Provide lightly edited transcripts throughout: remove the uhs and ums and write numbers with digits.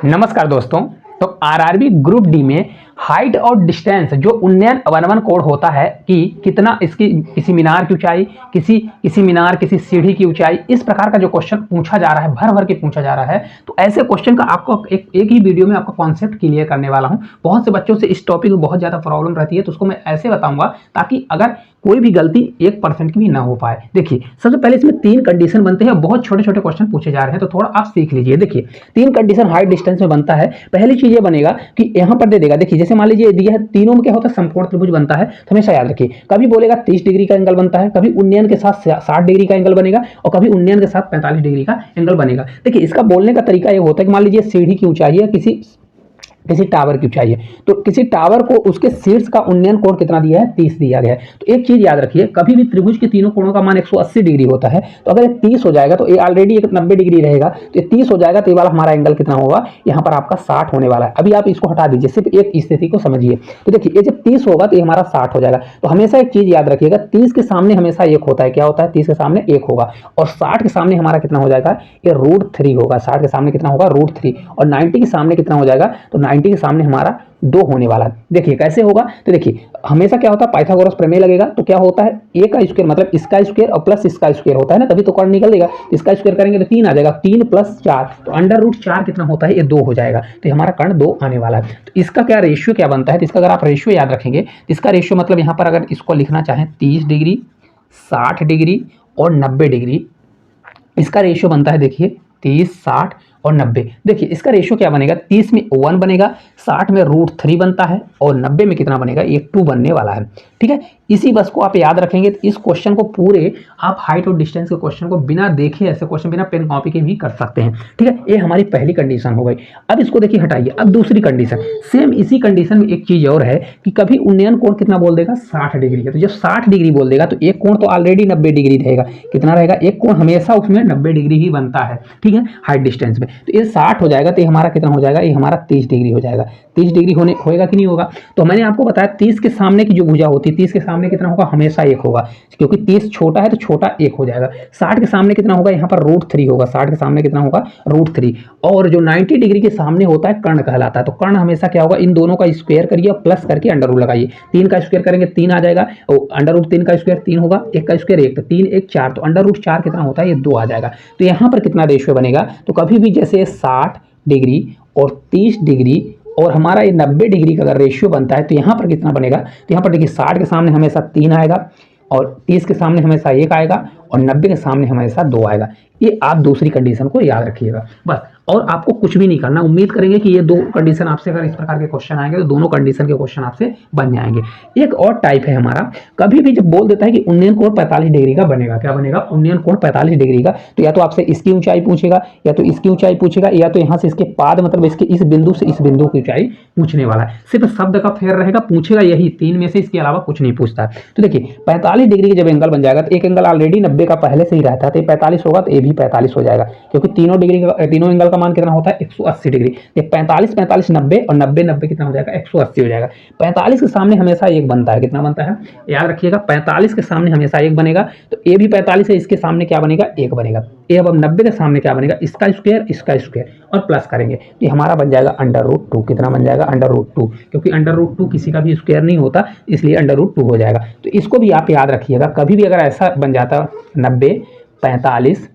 नमस्कार दोस्तों। तो आरआरबी ग्रुप डी में हाइट और डिस्टेंस जो उन्नयन अवनमन कोण होता है कि कितना इसकी किसी मीनार की ऊंचाई, किसी मीनार किसी सीढ़ी की ऊंचाई, इस प्रकार का जो क्वेश्चन पूछा जा रहा है, भर भर के पूछा जा रहा है। तो ऐसे क्वेश्चन का आपको एक ही वीडियो में आपको कॉन्सेप्ट क्लियर करने वाला हूं। बहुत से बच्चों से इस टॉपिक में बहुत ज्यादा प्रॉब्लम रहती है, तो उसको मैं ऐसे बताऊंगा ताकि अगर कोई भी गलती 1% की भी ना हो पाए। देखिए, सबसे पहले इसमें 3 कंडीशन बनते हैं, बहुत छोटे छोटे क्वेश्चन पूछे जा रहे हैं, तो थोड़ा आप सीख लीजिए। देखिए, 3 कंडीशन हाइट डिस्टेंस में बनता है। पहली चीज ये बनेगा कि यहां पर दे देगा, देखिए जैसे मान लीजिए दिया है, तीनों में क्या होता है, समकोण त्रिभुज बनता है। तो हमेशा याद रखिए, कभी बोलेगा 30 डिग्री का एंगल बनता है, कभी उन्नयन के साथ 60 डिग्री का एंगल बनेगा और कभी उन्नयन के साथ 45 डिग्री का एंगल बनेगा। देखिए, इसका बोलने का तरीका ये होता है कि मान लीजिए सीढ़ी की ऊंचाई है, किसी टावर की ऊंचाई है, तो किसी टावर को उसके शीर्ष का उन्नयन कोण कितना दिया है, 30 दिया गया है। तो एक चीज याद रखिए, कभी भी त्रिभुज के तीनों कोणों का मान 180 डिग्री होता है। तो अगर ये 30 हो जाएगा तो ये ऑलरेडी 90 डिग्री रहेगा, तो ये 30 हो जाएगा तो ये वाला हमारा एंगल कितना होगा, यहाँ पर आपका 60 होने वाला है। अभी आप इसको हटा दीजिए, सिर्फ एक स्थिति को समझिए। तो देखिए, ये जब 30 होगा तो ये हमारा 60 हो जाएगा। तो हमेशा एक चीज याद रखिएगा, 30 के सामने हमेशा 1 होता है। क्या होता है, 30 के सामने 1 होगा और 60 के सामने हमारा कितना हो जाएगा, ये √3 होगा। 60 के सामने कितना होगा, √3। और 90 के सामने कितना हो जाएगा, तो 90 के सामने हमारा 2 होने वाला है। देखिए कैसे होगा, तो देखिए हमेशा क्या होता है, पाइथागोरस प्रमेय लगेगा। तो क्या होता है, ए का स्क्वायर मतलब इसका स्क्वायर और प्लस इसका स्क्वायर होता है ना, तभी तो कर्ण निकल देगा। इसका स्क्वायर करेंगे तो 3 आ जाएगा, 3 + 4 तो √4 कितना होता है, ये 2 हो जाएगा। तो हमारा कर्ण 2 आने वाला है। तो इसका क्या रेशियो क्या बनता है, तो इसका अगर आप रेशियो याद रखेंगे तो इसका रेशियो मतलब यहाँ पर अगर इसको लिखना चाहें 30 डिग्री, 60 डिग्री और 90 डिग्री, इसका रेशियो बनता है, देखिए 30, 60 और 90। देखिए इसका रेशियो क्या बनेगा, 30 में 1 बनेगा, 60 में √3 बनता है और 90 में कितना बनेगा, 2 बनने वाला है। ठीक है, इसी बस को आप याद रखेंगे तो इस क्वेश्चन को पूरे आप हाइट और डिस्टेंस के क्वेश्चन को बिना देखे ऐसे क्वेश्चन बिना पेन कॉपी के भी कर सकते हैं। ठीक है, ये हमारी पहली कंडीशन हो गई। अब इसको देखिए हटाइए। अब दूसरी कंडीशन, सेम इसी कंडीशन में एक चीज और है कि कभी उन्नयन कोण कितना बोल देगा, 60 डिग्री है। तो जब 60 डिग्री बोल देगा तो एक कोण तो ऑलरेडी 90 डिग्री रहेगा। कितना रहेगा, एक कोण हमेशा उसमें 90 डिग्री ही बनता है। ठीक है, हाइट डिस्टेंस में। तो ये 60 हो जाएगा तो ये हमारा कितना हो जाएगा, ये हमारा 30 डिग्री हो जाएगा। 30 डिग्री होएगा कि नहीं होगा। तो मैंने आपको बताया 30 के सामने की जो भुजा होती है, 30 के सामने कितना होगा, हमेशा 1 होगा, क्योंकि 30 छोटा है तो छोटा 1 हो जाएगा। 60 के सामने कितना होगा, यहाँ पर √3 होगा। 60 के सामने कितना होगा, √3। और जो 90 डिग्री के सामने होता है कर्ण कहलाता है। तो कर्ण हमेशा क्या होगा, इन दोनों का स्क्वायर करिए और प्लस करके अंडर रूट लगाइए। 3 का स्क्वायर करेंगे 3 आ जाएगा, और √3 का स्क्वायर 3 होगा, 1 का स्क्वायर 1, तो 3 1 4, तो √4 कितना होता है, ये 2 आ जाएगा। तो यहाँ पर कितना रेशियो बनेगा, तो कभी भी जैसे 60 डिग्री और 30 डिग्री और हमारा ये 90 डिग्री का अगर रेशियो बनता है तो यहाँ पर कितना बनेगा, तो यहाँ पर देखिए 60 के सामने हमेशा 3 आएगा और 30 के सामने हमेशा 1 आएगा और 90 के सामने हमेशा 2 आएगा। ये आप दूसरी कंडीशन को याद रखिएगा बस, और आपको कुछ भी नहीं करना। उम्मीद करेंगे कि ये 2 कंडीशन आपसे अगर इस प्रकार के क्वेश्चन आएंगे तो दोनों कंडीशन के क्वेश्चन आपसे बन जाएंगे। एक और टाइप है हमारा, कभी भी जब बोल देता है कि उन्नयन कोण 45 डिग्री का बनेगा, क्या बनेगा, उन्नयन कोण 45 डिग्री का, तो या तो आपसे इसकी ऊंचाई पूछेगा, या तो इसकी ऊंचाई पूछेगा, या तो यहाँ से इसके पाद मतलब इसके इस बिंदु से इस बिंदु की ऊंचाई पूछने वाला है। सिर्फ शब्द का फेर रहेगा, पूछेगा यही 3 में से, इसके अलावा कुछ नहीं पूछता। तो देखिए 45 डिग्री की जब एंगल बन जाएगा तो एक एंगल ऑलरेडी 90 का पहले से ही रहता है, तो 45 होगा तो ये भी 45 हो जाएगा, क्योंकि तीनों एंगल का मान कितना होता है, 180 डिग्री। 45 45 90 और 90 90 कितना हो जाएगा, 180 हो जाएगा। 45 के सामने हमेशा 1 बनता है, कितना बनता है, याद रखिएगा 45 के सामने हमेशा 1 बनेगा। तो ये भी 45 है, इसके सामने क्या बनेगा, 1 बनेगा। ये अब 90 के सामने क्या बनेगा, इसका स्क्वायर और प्लस करेंगे तो हमारा बन जाएगा √2। कितना बन जाएगा, √2, क्योंकि √2 किसी का भी स्क्वायर नहीं होता, इसलिए √2 हो जाएगा। तो इसको भी आप याद रखिएगा। कभी भी अगर ऐसा बन जाता 90 45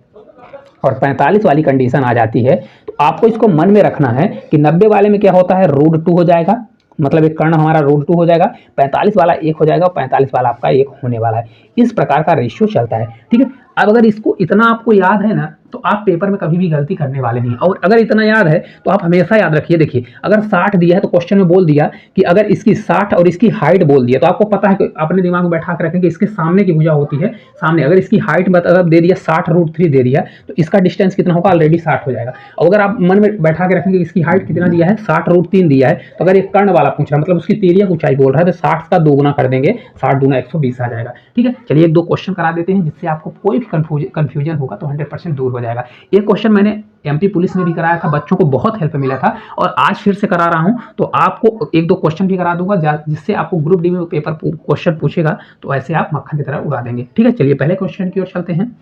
और 45 वाली कंडीशन आ जाती है तो आपको इसको मन में रखना है कि 90 वाले में क्या होता है, √2 हो जाएगा, मतलब एक कर्ण हमारा √2 हो जाएगा, 45 वाला 1 हो जाएगा और 45 वाला आपका 1 होने वाला है। इस प्रकार का रेशियो चलता है। ठीक है, अब अगर इसको इतना आपको याद है ना तो आप पेपर में कभी भी गलती करने वाले नहीं। और अगर इतना याद है तो आप हमेशा याद रखिए, देखिए अगर 60 दिया है तो क्वेश्चन में बोल दिया कि अगर इसकी 60 और इसकी हाइट बोल दिया, तो आपको पता है कि अपने दिमाग में बैठा कर रखें कि इसके सामने की भुजा होती है सामने। अगर इसकी हाइट मतलब दे दिया 60 √3 दे दिया तो इसका डिस्टेंस कितना होगा, ऑलरेडी 60 हो जाएगा। और अगर आप मन में बैठा के रखेंगे इसकी हाइट कितना दिया है, 60 √3 दिया है, तो अगर एक कर्ण वाला पूछ रहा है मतलब उसकी तिर्यक ऊंचाई बोल रहा है, तो 60 का 2 गुना कर देंगे, 60 दूना 120 आ जाएगा। ठीक है, चलिए 1 2 क्वेश्चन करा देते हैं जिससे आपको कोई भी कंफ्यूजन होगा तो 100% दूर हो जाएगा। एक क्वेश्चन मैंने एमपी पुलिस में भी कराया था, बच्चों को बहुत हेल्प मिला था, और आज फिर से करा रहा हूं तो आपको 1 2 क्वेश्चन भी करा दूंगा जिससे आपको ग्रुप डी में पेपर क्वेश्चन पूछेगा तो ऐसे आप मक्खन की तरह उड़ा देंगे। ठीक है, चलिए पहले क्वेश्चन की ओर चलते हैं।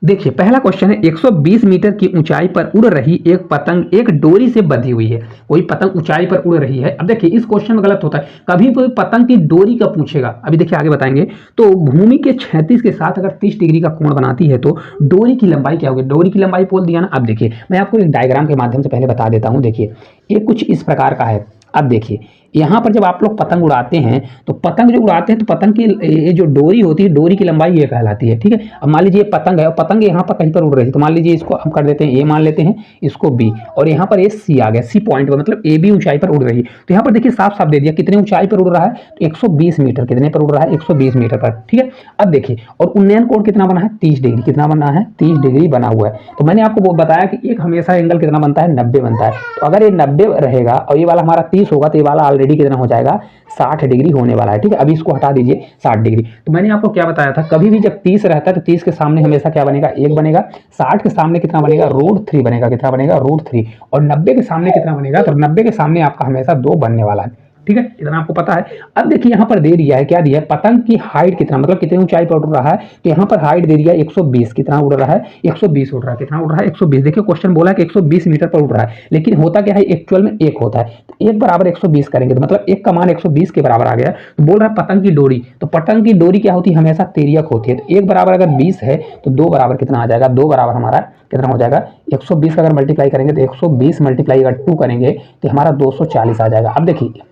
देखिए पहला क्वेश्चन है 120 मीटर की ऊंचाई पर उड़ रही एक पतंग एक डोरी से बंधी हुई है। कोई पतंग ऊंचाई पर उड़ रही है। अब देखिए इस क्वेश्चन में गलत होता है, कभी कोई पतंग की डोरी का पूछेगा। अभी देखिए आगे बताएंगे। तो भूमि के 36 के साथ अगर 30 डिग्री का कोण बनाती है तो डोरी की लंबाई क्या होगी? डोरी की लंबाई बोल दिया ना। अब देखिए मैं आपको एक डायग्राम के माध्यम से पहले बता देता हूँ। देखिए ये कुछ इस प्रकार का है। अब देखिए यहाँ पर जब आप लोग पतंग उड़ाते हैं तो पतंग जो उड़ाते हैं तो पतंग की ये जो डोरी होती है, डोरी की लंबाई ये कहलाती है। ठीक है, अब मान लीजिए पतंग है और पतंग यहाँ पर कहीं पर उड़ रही है, तो मान लीजिए इसको हम कर देते हैं ए मान लेते हैं, इसको बी, और यहाँ पर ये सी आ गया। सी पॉइंट पर मतलब ए बी ऊंचाई पर उड़ रही है। तो यहाँ पर देखिए साफ साफ दे दिया कितने ऊंचाई पर उड़ रहा है, तो 120 मीटर। कितने पर उड़ रहा है? 120 मीटर पर। ठीक है, अब देखिए और उन्नयन कोण कितना बना है? 30 डिग्री। कितना बना है? 30 डिग्री बना हुआ है। तो मैंने आपको वो बताया कि एक हमेशा एंगल कितना बनता है? 90 बनता है। तो अगर ये 90 रहेगा और ये वाला हमारा 30 होगा तो ये वाला ऑलरेडी कितना हो जाएगा? 60 डिग्री होने वाला है। ठीक है, अभी इसको हटा दीजिए 60 डिग्री। तो मैंने आपको क्या बताया था, कभी भी जब 30 रहता है तो 30 के सामने हमेशा क्या बनेगा? 1 बनेगा। 60 के सामने कितना बनेगा? √3 बनेगा। कितना बनेगा? √3। और 90 के सामने कितना बनेगा? तो 90 के सामने आपका हमेशा 2 बनने वाला है। ठीक है, इतना आपको पता है। अब देखिए यहाँ पर दे दिया है, क्या दिया है? पतंग की हाइट कितना, मतलब कितनी ऊंचाई पर उड़ रहा है। तो यहाँ पर हाइट दे दिया 120। कितना उड़ रहा है? 120 उड़ रहा है। कितना उड़ रहा है? 120। देखिए क्वेश्चन बोला कि 120 मीटर पर उड़ रहा है, लेकिन होता क्या है एक्चुअल में 1 होता है। तो 1 बराबर 120 करेंगे तो मतलब 1 का मान 120 के बराबर आ गया। तो बोल रहा है पतंग की डोरी, तो पतंग की डोरी क्या होती है? हमेशा तिर्यक होती है। तो 1 बराबर अगर 20 है तो 2 बराबर कितना आ जाएगा? 2 बराबर हमारा कितना हो जाएगा? 120 का अगर मल्टीप्लाई करेंगे तो 120 मल्टीप्लाई अगर 2 करेंगे तो हमारा 240 आ जाएगा। अब देखिए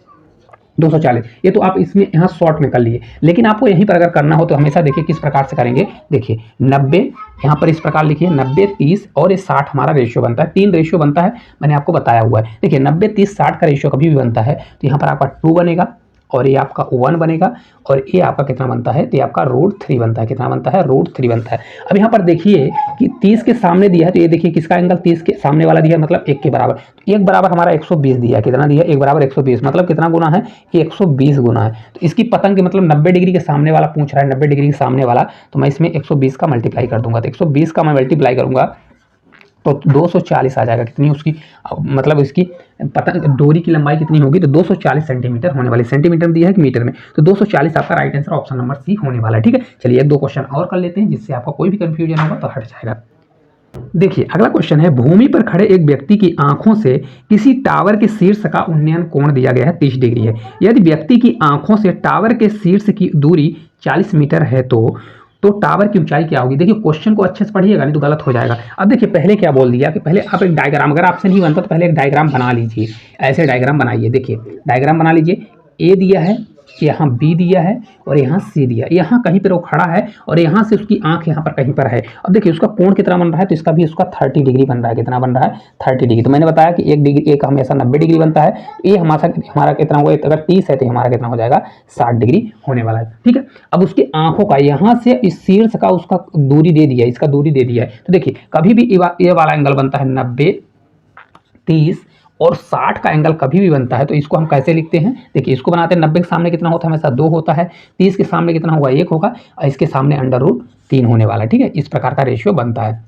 240, ये तो आप इसमें यहाँ शॉर्ट में कर लिए, लेकिन आपको यहीं पर अगर करना हो तो हमेशा देखिए किस प्रकार से करेंगे। देखिए 90 यहाँ पर इस प्रकार लिखिए, 90 30 और ये 60 हमारा रेशियो बनता है। 3 रेशियो बनता है, मैंने आपको बताया हुआ है। देखिए 90 30 60 का रेशियो कभी भी बनता है तो यहाँ पर आपका 2 बनेगा और ये आपका 1 बनेगा और ये आपका कितना बनता है? तो ये आपका √3 बनता है। कितना बनता है? √3 बनता है। अब यहाँ पर देखिए कि 30 के सामने दिया है, तो ये देखिए किसका एंगल 30 के सामने वाला दिया है, मतलब 1 के बराबर। तो 1 बराबर हमारा 120 दिया है। कितना दिया है? 1 बराबर 120, मतलब कितना गुना है? कि 120 गुना है। तो इसकी पतंग के मतलब 90 डिग्री के सामने वाला पूछ रहा है, 90 डिग्री के सामने वाला, तो मैं इसमें 120 का मल्टीप्लाई कर दूंगा। तो 120 का मैं मल्टीप्लाई करूंगा तो 240 आ जाएगा। कितनी उसकी मतलब इसकी पतंग डोरी की लंबाई कितनी होगी? तो 240 सेंटीमीटर होने वाली। सेंटीमीटर में दिया है कि मीटर में? तो 240 आपका right answer option number c होने वाला है। ठीक है, चलिए एक दो क्वेश्चन और कर लेते हैं जिससे आपका कोई भी कंफ्यूजन होगा तो हट जाएगा। देखिए अगला क्वेश्चन है, भूमि पर खड़े एक व्यक्ति की आंखों से किसी टावर के शीर्ष का उन्नयन कोण दिया गया है 30 डिग्री है। यदि व्यक्ति की आंखों से टावर के शीर्ष की दूरी 40 मीटर है तो टावर की ऊंचाई क्या होगी? देखिए क्वेश्चन को अच्छे से पढ़िएगा, नहीं तो गलत हो जाएगा। अब देखिए पहले क्या बोल दिया कि पहले आप एक डायग्राम, अगर आपसे नहीं बनता तो पहले एक डायग्राम बना लीजिए। ऐसे डायग्राम बनाइए। देखिए डायग्राम बना लीजिए। ए दिया है, यहाँ बी दिया है और यहाँ सी दिया है। यहाँ कहीं पर वो खड़ा है और यहाँ से उसकी आंख यहाँ पर कहीं पर है। अब देखिए उसका कोण कितना बन रहा है, तो इसका भी उसका 30 डिग्री बन रहा है। कितना बन रहा है? 30 डिग्री। तो मैंने बताया कि 1 डिग्री एक हमेशा 90 डिग्री बनता है। ये हमारा कितना होगा? अगर 30 है तो हमारा कितना हो जाएगा? 60 डिग्री होने वाला है। ठीक है, अब उसकी आंखों का यहाँ से इस शीर्ष का उसका दूरी दे दिया है, इसका दूरी दे दिया है। तो देखिए कभी भी ये वाला एंगल बनता है 90 30 और 60 का एंगल कभी भी बनता है। तो इसको हम कैसे लिखते हैं? देखिए इसको बनाते हैं, 90 के सामने कितना होता है? हमेशा 2 होता है। 30 के सामने कितना होगा? 1 होगा और इसके सामने √3 होने वाला है। ठीक है, इस प्रकार का रेशियो बनता है।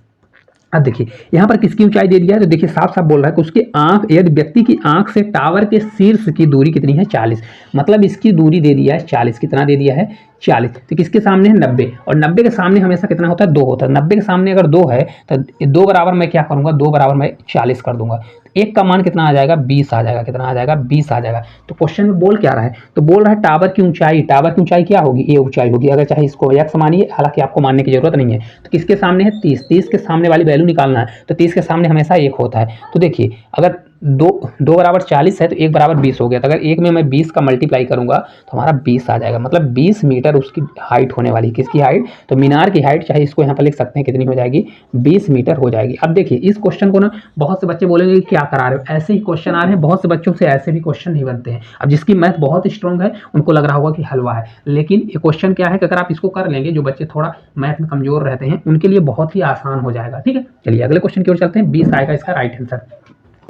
अब देखिए यहाँ पर किसकी ऊंचाई दे दिया है, तो देखिए साफ साफ बोल रहा है कि उसकी आंख, यदि व्यक्ति की आंख से टावर के शीर्ष की दूरी कितनी है? 40, मतलब इसकी दूरी दे दिया है 40। कितना दे दिया है? 40। तो किसके सामने है? 90, और 90 के सामने हमेशा कितना होता है? 2 होता है। 90 के सामने अगर 2 है तो 2 बराबर मैं क्या करूंगा? 2 बराबर मैं 40 कर दूंगा। एक का मान कितना आ जाएगा? 20 आ जाएगा। कितना आ जाएगा? 20 आ जाएगा। तो क्वेश्चन में बोल क्या रहा है? तो बोल रहा है टावर की ऊंचाई, टावर की ऊंचाई क्या होगी? ये ऊंचाई होगी। अगर चाहे इसको x मानिए, हालांकि आपको मानने की जरूरत नहीं है। तो किसके सामने है? 30। 30 के सामने वाली वैल्यू निकालना है, तो 30 के सामने हमेशा 1 होता है। तो देखिए अगर 2 बराबर 40 है तो 1 बराबर 20 हो गया। तो अगर 1 में मैं 20 का मल्टीप्लाई करूंगा तो हमारा 20 आ जाएगा, मतलब 20 मीटर उसकी हाइट होने वाली। किसकी हाइट? तो मीनार की हाइट, चाहे इसको यहाँ पर लिख सकते हैं, कितनी हो जाएगी? 20 मीटर हो जाएगी। अब देखिए इस क्वेश्चन को ना बहुत से बच्चे बोलेंगे क्या करा रहे हो, ऐसे ही क्वेश्चन आ रहे हैं। बहुत से बच्चों से ऐसे भी क्वेश्चन नहीं बनते हैं। अब जिसकी मैथ बहुत स्ट्रॉन्ग है उनको लग रहा होगा कि हलवा है, लेकिन ये क्वेश्चन क्या है कि अगर आप इसको कर लेंगे, जो बच्चे थोड़ा मैथ में कमजोर रहते हैं उनके लिए बहुत ही आसान हो जाएगा। ठीक है, चलिए अगले क्वेश्चन की ओर चलते हैं। 20 आएगा इसका राइट आंसर।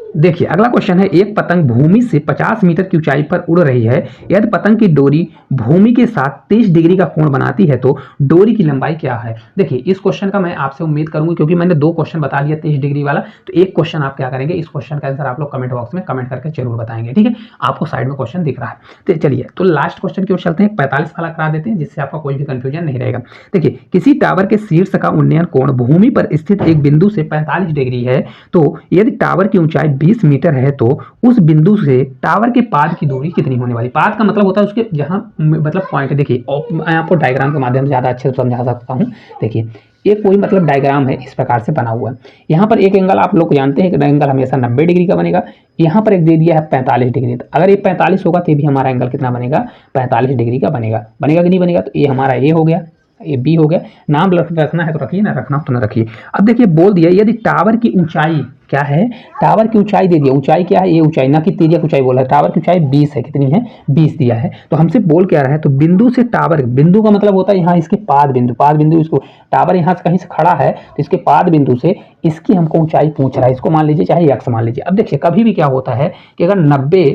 देखिए अगला क्वेश्चन है, एक पतंग भूमि से 50 मीटर की ऊंचाई पर उड़ रही है। यदि पतंग की डोरी भूमि के साथ 30 डिग्री का कोण बनाती है तो डोरी की लंबाई क्या है। देखिए इस क्वेश्चन का मैं आपसे उम्मीद करूंगी, क्योंकि मैंने 2 क्वेश्चन बता दिया 30 डिग्री वाला, तो एक क्वेश्चन आप क्या करेंगे, इस क्वेश्चन का आंसर आप लोग कमेंट बॉक्स में कमेंट करके जरूर बताएंगे। ठीक है, आपको साइड में क्वेश्चन दिख रहा है। तो चलिए तो लास्ट क्वेश्चन की ओर चलते हैं, 45 वाला करा देते हैं, जिससे आपका कोई भी कंफ्यूजन नहीं रहेगा। देखिए किसी टावर के शीर्ष का उन्नयन कोण भूमि पर स्थित एक बिंदु से 45 डिग्री है, तो यदि टावर की ऊंचाई 20 मीटर है तो उस बिंदु से टावर के पाद की दूरी कितनी होने वाली। पाद का मतलब होता है उसके जहां मतलब पॉइंट। देखिए मैं आपको डायग्राम के माध्यम से ज्यादा अच्छे से समझा सकता हूं। देखिए ये कोई मतलब डायग्राम है, इस प्रकार से बना हुआ है। यहाँ पर एक एंगल आप लोग जानते हैं कि एंगल हमेशा 90 डिग्री का बनेगा। यहाँ पर एक दे दिया है 45 डिग्री, तो अगर ये 45 होगा तो भी हमारा एंगल कितना बनेगा, 45 डिग्री का बनेगा। बनेगा कि नहीं बनेगा, तो ये हमारा ए हो गया, ये बी हो गया। नाम रखना है तो रखिए, ना रखना तो ना रखिए। अब देखिए बोल दिया यदि टावर की ऊंचाई क्या है, टावर की ऊंचाई दे दिया, ऊंचाई क्या है, ये ऊंचाई ना कि तिर्यक ऊंचाई बोला है, टावर की ऊंचाई 20 है, कितनी है 20 दिया है। तो हमसे बोल क्या रहा है, तो बिंदु से टावर, बिंदु का मतलब होता है यहाँ इसके पाद बिंदु, पाद बिंदु इसको टावर यहाँ से कहीं से खड़ा है तो इसके पाद बिंदु से इसकी हमको ऊंचाई पूछ रहा है, इसको मान लीजिए चाहे एक्स मान लीजिए। अब देखिए कभी भी क्या होता है कि अगर 90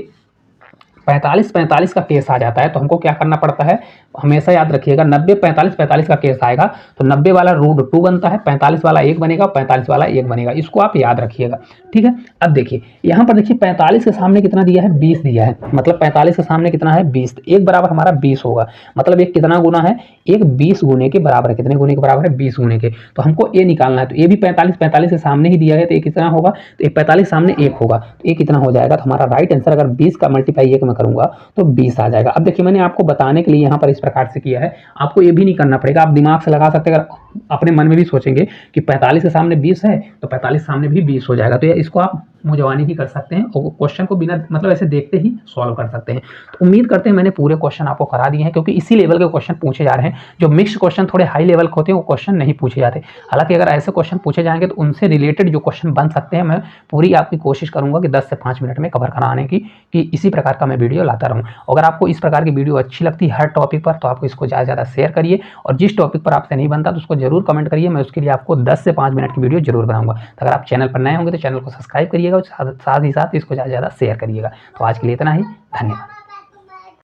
45 का केस आ जाता है तो हमको क्या करना पड़ता है, हमेशा याद रखिएगा 90 45 का केस आएगा तो 90 वाला √2 बनता है, 45 वाला 1 बनेगा, 45 वाला 1 बनेगा, इसको आप याद रखिएगा। ठीक है, अब देखिए यहाँ पर देखिए 45 के सामने कितना दिया है, 20 दिया है, मतलब 45 के सामने कितना है 20, एक बराबर हमारा 20 होगा, मतलब एक कितना गुना है, एक 20 गुने के बराबर है। कितने गुने के बराबर है, 20 गुने के। तो हमको ए निकालना है, तो ये भी 45 के सामने ही दिया है, तो ये कितना होगा, तो 45 सामने 1 होगा, तो ये कितना हो जाएगा, तो हमारा राइट आंसर अगर 20 का मल्टीप्लाई 1 में करूंगा तो 20 आ जाएगा। अब देखिए मैंने आपको बताने के लिए यहाँ पर इस प्रकार से किया है, आपको ये भी नहीं करना पड़ेगा, आप दिमाग से लगा सकते हैं। अगर अपने मन में भी सोचेंगे कि 45 के सामने 20 है तो 45 सामने भी 20 हो जाएगा, तो इसको आप मुझवानी भी कर सकते हैं और क्वेश्चन को बिना मतलब ऐसे देखते ही सॉल्व कर सकते हैं। तो उम्मीद करते हैं मैंने पूरे क्वेश्चन आपको करा दिए हैं, क्योंकि इसी लेवल के क्वेश्चन पूछे जा रहे हैं। जो मिक्स क्वेश्चन थोड़े हाई लेवल के होते हैं वो क्वेश्चन नहीं पूछे जाते। हालांकि अगर ऐसे क्वेश्चन पूछे जाएंगे तो उनसे रिलेटेड जो क्वेश्चन बन सकते हैं, मैं पूरी आपकी कोशिश करूंगा कि 10 से 5 मिनट में कवर कराने की, कि इसी प्रकार का मैं वीडियो लाता रहूँ। अगर आपको इस प्रकार की वीडियो अच्छी लगती है हर टॉपिक पर, तो आपको इसको ज़्यादा से ज़्यादा शेयर करिए, और जिस टॉपिक पर आपसे नहीं बनता तो उसको जरूर कमेंट करिए, मैं उसके लिए आपको 10 से 5 मिनट की वीडियो जरूर बनाऊंगा। तो अगर आप चैनल पर नए होंगे तो चैनल को सब्सक्राइब करिएगा और साथ ही साथ इसको ज़्यादा से ज़्यादा शेयर करिएगा। तो आज के लिए इतना ही, धन्यवाद।